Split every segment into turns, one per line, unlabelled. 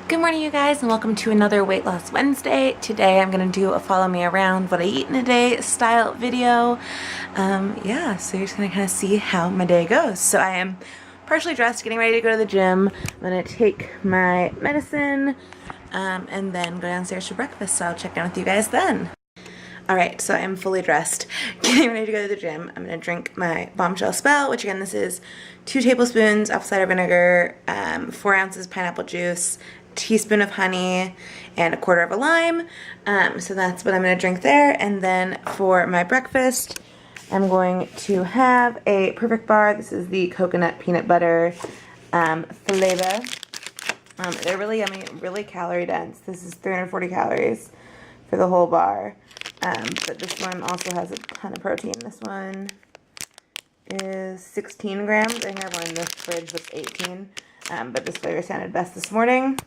Good morning, you guys, and welcome to another Weight Loss Wednesday. Today I'm going to do a follow me around what I eat in a day style video. Yeah, so you're just going to kind of see how my day goes. So I am partially dressed, getting ready to go to the gym. I'm going to take my medicine and then go downstairs for breakfast, so I'll check in with you guys then. Alright, so I'm fully dressed, getting ready to go to the gym. I'm going to drink my Bombshell Spell, which again, this is 2 tablespoons apple cider vinegar, 4 ounces pineapple juice, teaspoon of honey, and 1/4 of a lime. So that's what I'm going to drink there. And then for my breakfast, I'm going to have a Perfect Bar. This is the coconut peanut butter flavor. They're really yummy, really calorie dense. This is 340 calories for the whole bar. But this one also has a ton of protein. This one is 16 grams. I think I have one in the fridge that's 18. But this flavor sounded best this morning.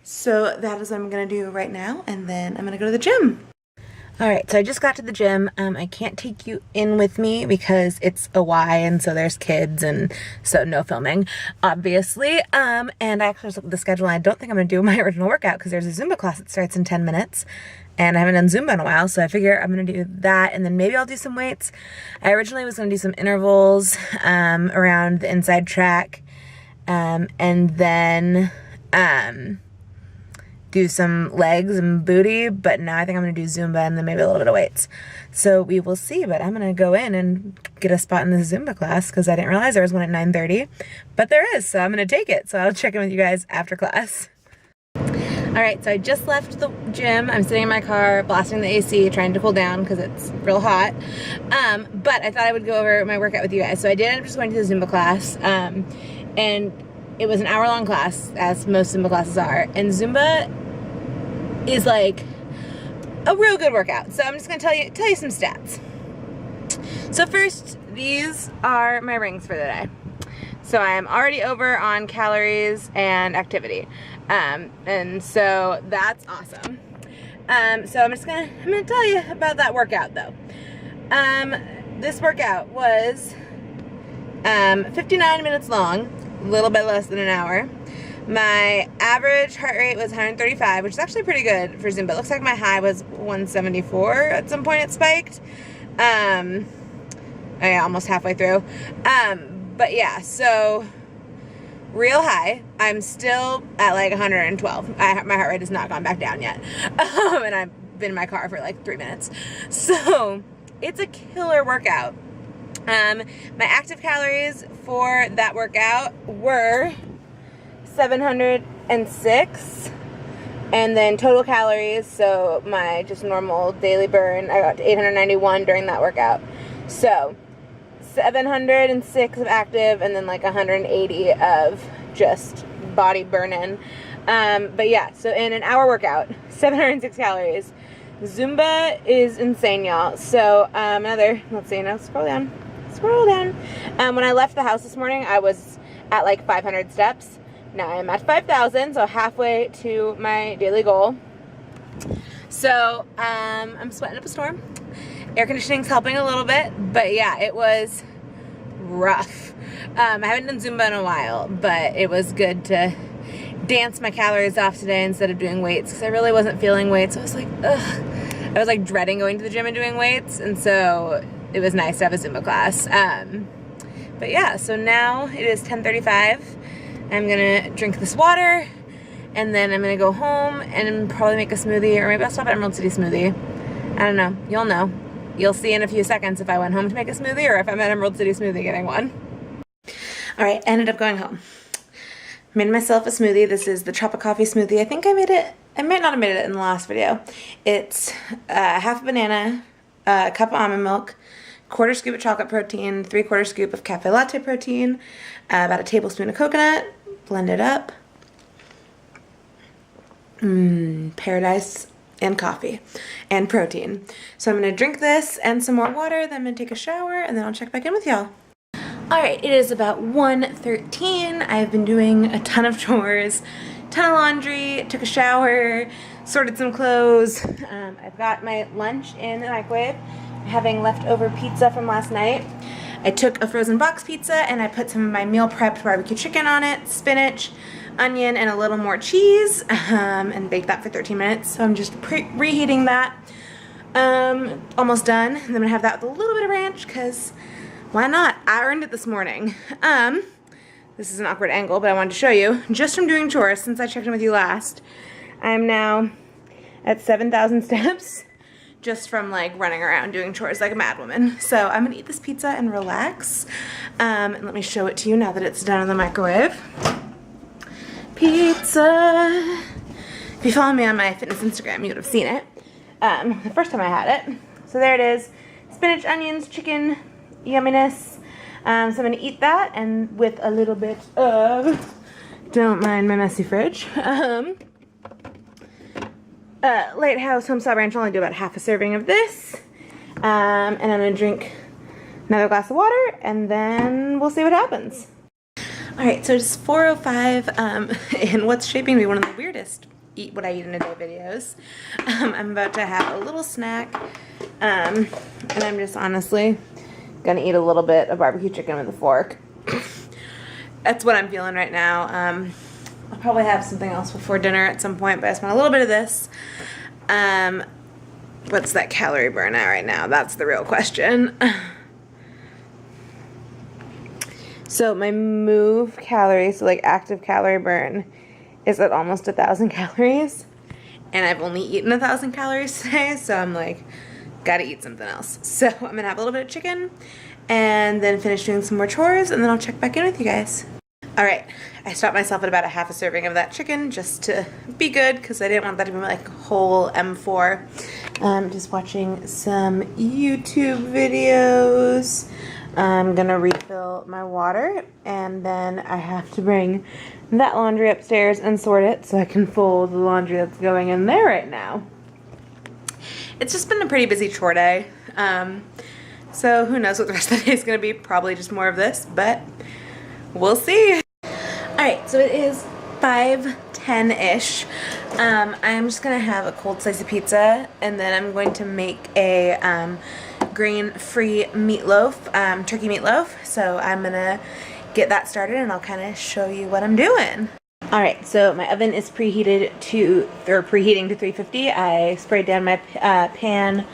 So that is what I'm going to do right now, and then I'm going to go to the gym. Alright, so I just got to the gym. I can't take you in with me because it's a Y, and so there's kids, and so no filming, obviously. And I actually just looked at the schedule, and I don't think I'm going to do my original workout because there's a Zumba class that starts in 10 minutes. And I haven't done Zumba in a while, so I figure I'm going to do that, and then maybe I'll do some weights. I originally was going to do some intervals around the inside track, and then do some legs and booty, but now I think I'm going to do Zumba and then maybe a little bit of weights. So we will see, but I'm going to go in and get a spot in the Zumba class because I didn't realize there was one at 9:30, but there is, so I'm going to take it. So I'll check in with you guys after class. Alright, so I just left the gym. I'm sitting in my car, blasting the AC, trying to cool down because it's real hot. But I thought I would go over my workout with you guys. So I did end up just going to the Zumba class, and it was an hour-long class, as most Zumba classes are. And Zumba is like a real good workout. So I'm just gonna tell you some stats. So first, these are my rings for the day. So I am already over on calories and activity. And so that's awesome. So I'm gonna tell you about that workout though. This workout was 59 minutes long, a little bit less than an hour. My average heart rate was 135, which is actually pretty good for Zumba. It looks like my high was 174 at some point. It spiked. Oh yeah, almost halfway through. But yeah, so real high. I'm still at like 112. My heart rate has not gone back down yet. And I've been in my car for like 3 minutes. So it's a killer workout. My active calories for that workout were 706, and then total calories, so my just normal daily burn, I got to 891 during that workout. So 706 of active and then like 180 of just body burn-in. But yeah, so in an hour workout, 706 calories. Zumba is insane, y'all. So let's see, now scroll down. When I left the house this morning, I was at like 500 steps. Now I'm at 5,000, so halfway to my daily goal. So I'm sweating up a storm. Air conditioning's helping a little bit, but yeah, it was rough. I haven't done Zumba in a while, but it was good to dance my calories off today instead of doing weights because I really wasn't feeling weights. I was like, ugh. I was like dreading going to the gym and doing weights, and so it was nice to have a Zumba class. But yeah, so now it is 10:35. I'm gonna drink this water, and then I'm gonna go home and probably make a smoothie, or maybe I'll stop at Emerald City Smoothie. I don't know. You'll know. You'll see in a few seconds if I went home to make a smoothie or if I'm at Emerald City Smoothie getting one. Alright, ended up going home. Made myself a smoothie. This is the chocolate coffee smoothie. I think I made it, I might not have made it in the last video. It's half a banana, a cup of almond milk, 1/4 scoop of chocolate protein, 3/4 scoop of cafe latte protein, about a tablespoon of coconut, blend it up. Paradise and coffee and protein. So I'm going to drink this and some more water, then I'm going to take a shower, and then I'll check back in with y'all. Alright, it is about 1:13. I've been doing a ton of chores, ton of laundry, took a shower, sorted some clothes. I've got my lunch in the microwave, having leftover pizza from last night. I took a frozen box pizza and I put some of my meal prepped barbecue chicken on it, spinach, onion and a little more cheese, and bake that for 13 minutes. So I'm just reheating that. Almost done. And then I'm gonna have that with a little bit of ranch, because why not? I earned it this morning. This is an awkward angle, but I wanted to show you. Just from doing chores, since I checked in with you last, I'm now at 7,000 steps just from like running around doing chores like a mad woman. So I'm gonna eat this pizza and relax. And let me show it to you now that it's done in the microwave. Pizza. If you follow me on my fitness Instagram, you would have seen it. The first time I had it. So there it is. Spinach, onions, chicken, yumminess. So I'm gonna eat that, and with a little bit of, don't mind my messy fridge, Lighthouse Homestyle Ranch. I'll only do about half a serving of this. And I'm gonna drink another glass of water, and then we'll see what happens. Alright, so it's 4:05, and what's shaping to be one of the weirdest eat what I eat in a day videos. I'm about to have a little snack, and I'm just honestly gonna eat a little bit of barbecue chicken with a fork. That's what I'm feeling right now. I'll probably have something else before dinner at some point, but I just want a little bit of this. What's that calorie burn at right now? That's the real question. So my move calories, so like active calorie burn, is at almost 1,000 calories, and I've only eaten 1,000 calories today, so I'm like, gotta eat something else. So I'm gonna have a little bit of chicken, and then finish doing some more chores, and then I'll check back in with you guys. Alright, I stopped myself at about a half a serving of that chicken just to be good, because I didn't want that to be like whole M4. Just watching some YouTube videos. I'm gonna refill my water, and then I have to bring that laundry upstairs and sort it so I can fold the laundry that's going in there right now. It's just been a pretty busy chore day, so who knows what the rest of the day is gonna be. Probably just more of this, but we'll see. Alright, so it is 5:10-ish. I'm just gonna have a cold slice of pizza, and then I'm going to make a grain-free meatloaf, turkey meatloaf. So I'm gonna get that started, and I'll kind of show you what I'm doing. Alright, so my oven is preheating to 350. I sprayed down my pan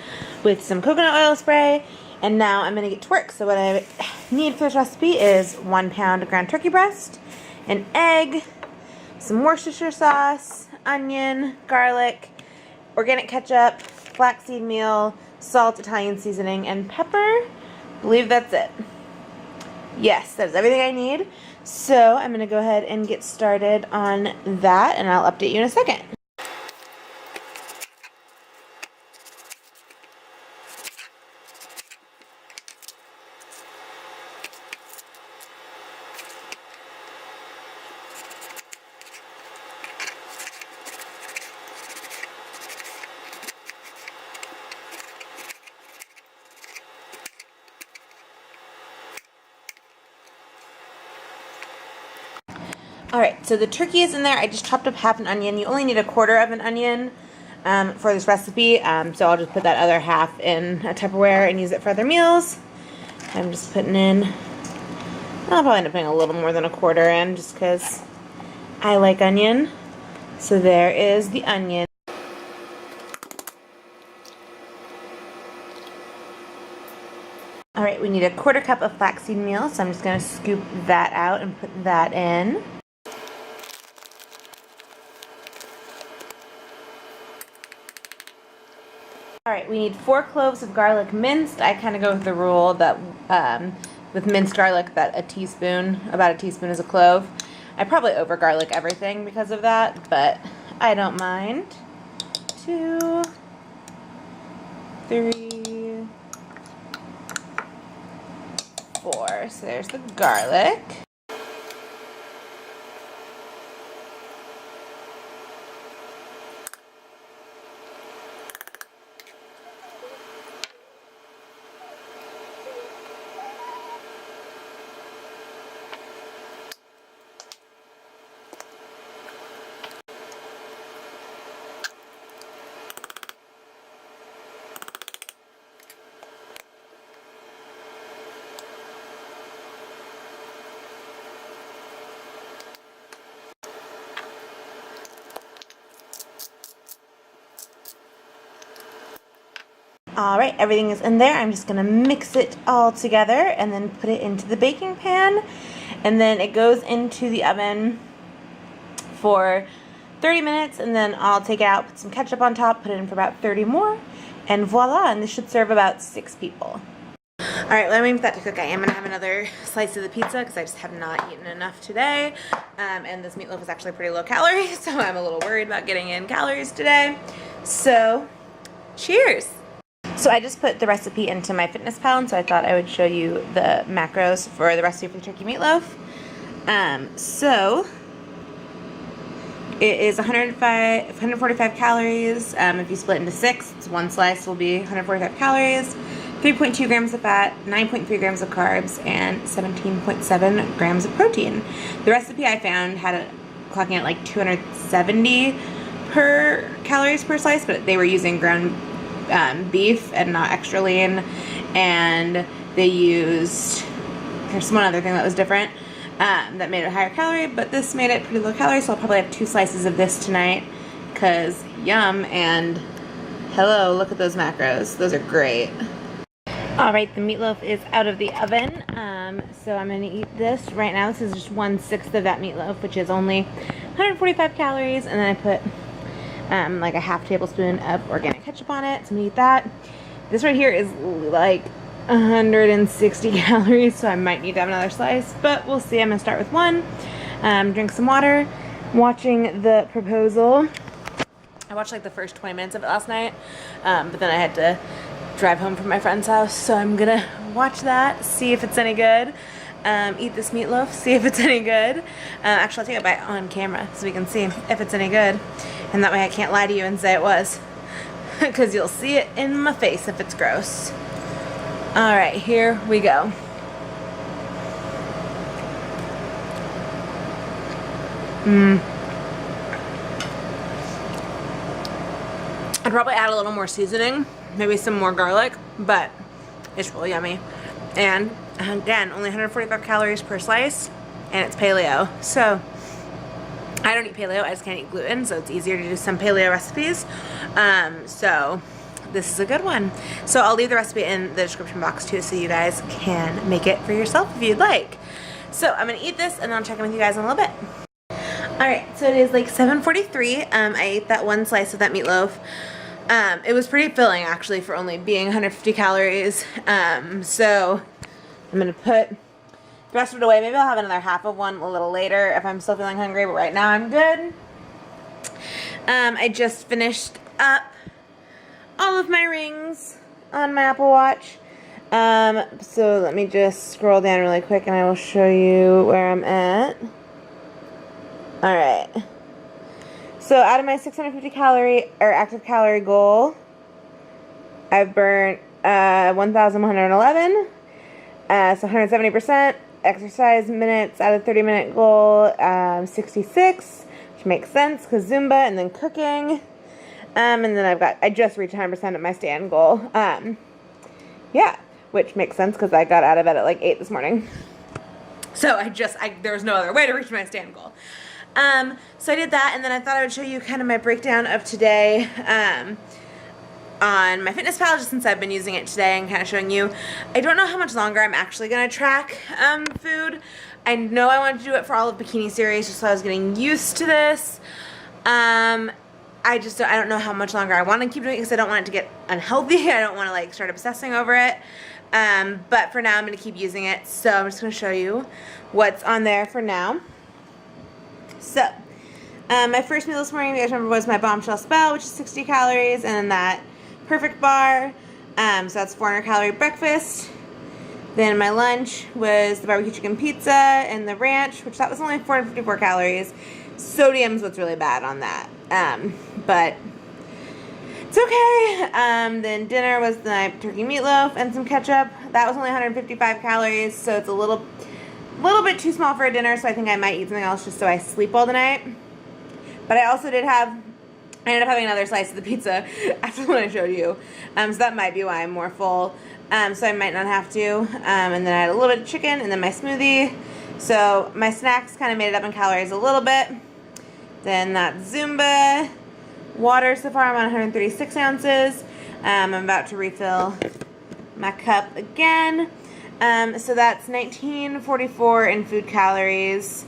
with some coconut oil spray, and now I'm gonna get to work. So what I need for this recipe is 1 pound of ground turkey breast, an egg, some Worcestershire sauce, onion, garlic, organic ketchup, flaxseed meal, salt, Italian seasoning, and pepper. I believe that's it. Yes, that's everything I need. So I'm going to go ahead and get started on that, and I'll update you in a second. Alright, so the turkey is in there. I just chopped up half an onion. You only need 1/4 of an onion for this recipe, so I'll just put that other half in a Tupperware and use it for other meals. I'm just putting in, I'll probably end up putting a little more than 1/4 in just because I like onion. So there is the onion. Alright, we need 1/4 cup of flaxseed meal, so I'm just going to scoop that out and put that in. Alright, we need 4 cloves of garlic minced. I kind of go with the rule that with minced garlic that about a teaspoon is a clove. I probably over garlic everything because of that, but I don't mind. 2, 3, 4. So there's the garlic. Alright, everything is in there. I'm just going to mix it all together and then put it into the baking pan. And then it goes into the oven for 30 minutes, and then I'll take it out, put some ketchup on top, put it in for about 30 more, and voila, and this should serve about 6 people. Alright, let me put that to cook. I am going to have another slice of the pizza because I just have not eaten enough today. And this meatloaf is actually pretty low calorie, so I'm a little worried about getting in calories today. So, cheers! So I just put the recipe into my fitness pal, and so I thought I would show you the macros for the recipe for the turkey meatloaf. So it is 145 calories. If you split into 6, it's one slice will be 145 calories, 3.2 grams of fat, 9.3 grams of carbs, and 17.7 grams of protein. The recipe I found had it clocking at like 270 calories per slice, but they were using ground beef and not extra lean, and they used, there's one other thing that was different that made it higher calorie, but this made it pretty low calorie, so I'll probably have 2 slices of this tonight because yum. And hello, look at those macros, those are great. Alright, the meatloaf is out of the oven, so I'm going to eat this right now. This is just 1/6 of that meatloaf, which is only 145 calories, and then I put like a half tablespoon of organic ketchup on it, so I'm going to eat that. This right here is like 160 calories, so I might need to have another slice, but we'll see. I'm going to start with one. Drink some water. Watching The Proposal. I watched like the first 20 minutes of it last night, but then I had to drive home from my friend's house, so I'm gonna watch that, see if it's any good, eat this meatloaf, see if it's any good. Actually, I'll take a bite on camera so we can see if it's any good, and that way I can't lie to you and say it was, because you'll see it in my face if it's gross. Alright, here we go. I'd probably add a little more seasoning, maybe some more garlic, but it's really yummy. And again, only 145 calories per slice, and it's paleo. So I don't eat paleo, I just can't eat gluten, so it's easier to do some paleo recipes. So this is a good one. So I'll leave the recipe in the description box too, so you guys can make it for yourself if you'd like. So I'm gonna eat this, and then I'll check in with you guys in a little bit. Alright, so it is like 7:43. I ate that one slice of that meatloaf. It was pretty filling actually for only being 150 calories. So I'm going to put the rest of it away. Maybe I'll have another half of one a little later if I'm still feeling hungry, but right now I'm good. I just finished up all of my rings on my Apple Watch. So let me just scroll down really quick and I will show you where I'm at. Alright. So out of my 650 calorie or active calorie goal, I've burnt 1,111. So 170%. Exercise minutes out of 30-minute goal, 66, which makes sense because Zumba and then cooking. And then I just reached 100% of my stand goal. Yeah, which makes sense because I got out of bed at like 8 this morning. So there was no other way to reach my stand goal. So I did that, and then I thought I would show you kind of my breakdown of today, on my fitness pal, just since I've been using it today and kind of showing you. I don't know how much longer I'm actually going to track, food. I know I wanted to do it for all of Bikini series, just so I was getting used to this. I don't know how much longer I want to keep doing it because I don't want it to get unhealthy. I don't want to like start obsessing over it. But for now, I'm going to keep using it, so I'm just going to show you what's on there for now. So, my first meal this morning, you guys remember, was my bombshell spell, which is 60 calories, and then that perfect bar, so that's 400 calorie breakfast. Then my lunch was the barbecue chicken pizza and the ranch, which that was only 454 calories. Sodium's what's really bad on that, but it's okay. Then dinner was the turkey meatloaf and some ketchup. That was only 155 calories, so it's a little bit too small for a dinner, so I think I might eat something else just so I sleep all the night. But I also ended up having another slice of the pizza after what I showed you. So that might be why I'm more full. So I might not have to. And then I had a little bit of chicken and then my smoothie. So my snacks kind of made it up in calories a little bit. Then that Zumba. Water so far I'm on 136 ounces. I'm about to refill my cup again. So that's 1944 in food calories.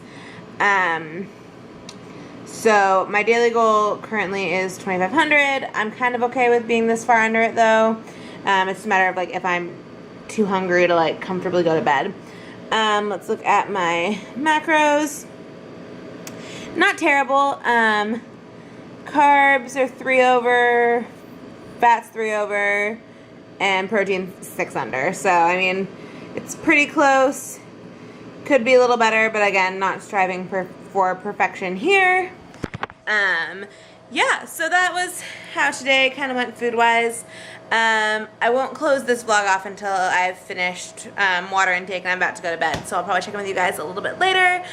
So my daily goal currently is 2,500. I'm kind of okay with being this far under it though. It's a matter of like if I'm too hungry to like comfortably go to bed. Let's look at my macros. Not terrible. Carbs are 3 over, fats 3 over, and protein 6 under. So I mean, it's pretty close. Could be a little better, but again, not striving for perfection here. Yeah, so that was how today kind of went food-wise. I won't close this vlog off until I've finished water intake and I'm about to go to bed, so I'll probably check in with you guys a little bit later.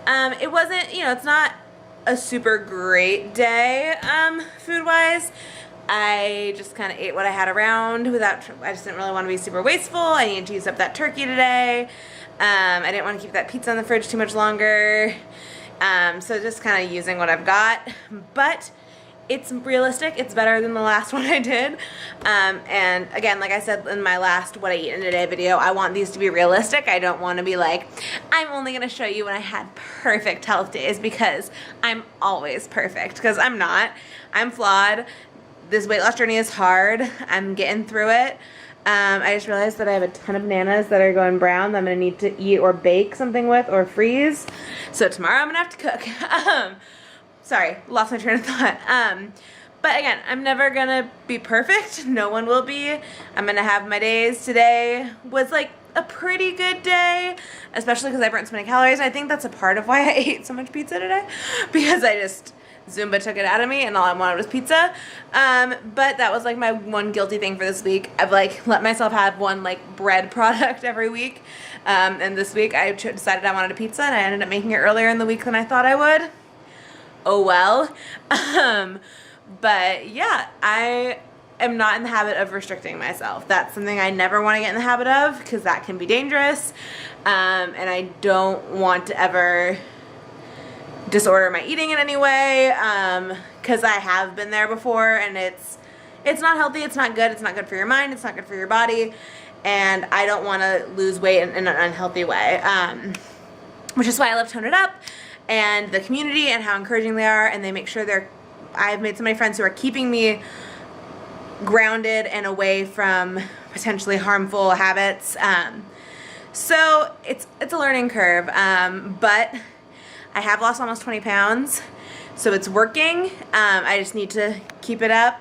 It wasn't, you know, it's not a super great day food-wise. I just kind of ate what I had around without, I just didn't really want to be super wasteful. I needed to use up that turkey today. I didn't want to keep that pizza in the fridge too much longer. So just kind of using what I've got, but it's realistic. It's better than the last one I did. And again, like I said in my last what I eat in a day video, I want these to be realistic. I don't want to be like, I'm only going to show you when I had perfect health days, because I'm always perfect, because I'm not. I'm flawed. This weight loss journey is hard. I'm getting through it. I just realized that I have a ton of bananas that are going brown that I'm going to need to eat or bake something with or freeze. So tomorrow I'm going to have to cook. Sorry, lost my train of thought. But again, I'm never going to be perfect. No one will be. I'm going to have my days. Today was like a pretty good day, especially because I burnt so many calories. I think that's a part of why I ate so much pizza today, because I just... Zumba took it out of me and all I wanted was pizza. But that was like my one guilty thing for this week. I've like let myself have one like bread product every week. And this week I decided I wanted a pizza and I ended up making it earlier in the week than I thought I would. Oh well. But yeah, I am not in the habit of restricting myself. That's something I never want to get in the habit of, because that can be dangerous. And I don't want to ever disorder my eating in any way, because I have been there before, and it's not healthy, it's not good, it's not good for your mind, it's not good for your body, and I don't want to lose weight in an unhealthy way, which is why I love Tone It Up and the community and how encouraging they are, and they make sure I've made so many friends who are keeping me grounded and away from potentially harmful habits. So it's a learning curve, but I have lost almost 20 pounds, so it's working. I just need to keep it up,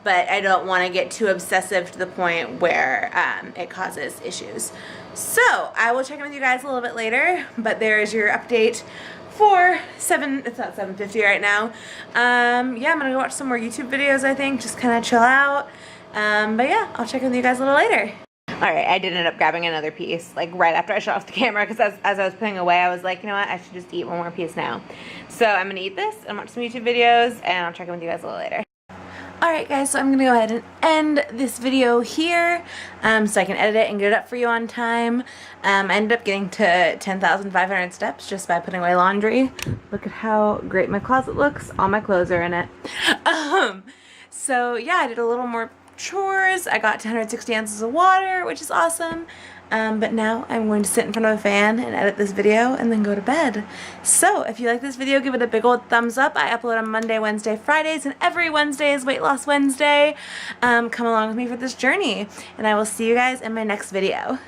but I don't want to get too obsessive to the point where it causes issues. So I will check in with you guys a little bit later, but there is your update for it's not 7:50 right now. Yeah, I'm gonna go watch some more YouTube videos, I think, just kind of chill out. But yeah, I'll check in with you guys a little later. Alright, I did end up grabbing another piece, like right after I shut off the camera, because as I was putting away, I was like, you know what, I should just eat one more piece now. So I'm going to eat this and watch some YouTube videos, and I'll check in with you guys a little later. Alright guys, so I'm going to go ahead and end this video here, so I can edit it and get it up for you on time. I ended up getting to 10,500 steps just by putting away laundry. Look at how great my closet looks. All my clothes are in it. So yeah, I did a little more chores. I got to 160 ounces of water, which is awesome. But now I'm going to sit in front of a fan and edit this video and then go to bed. So if you like this video, give it a big old thumbs up. I upload on Monday, Wednesday, Fridays, and every Wednesday is Weight Loss Wednesday. Come along with me for this journey, and I will see you guys in my next video.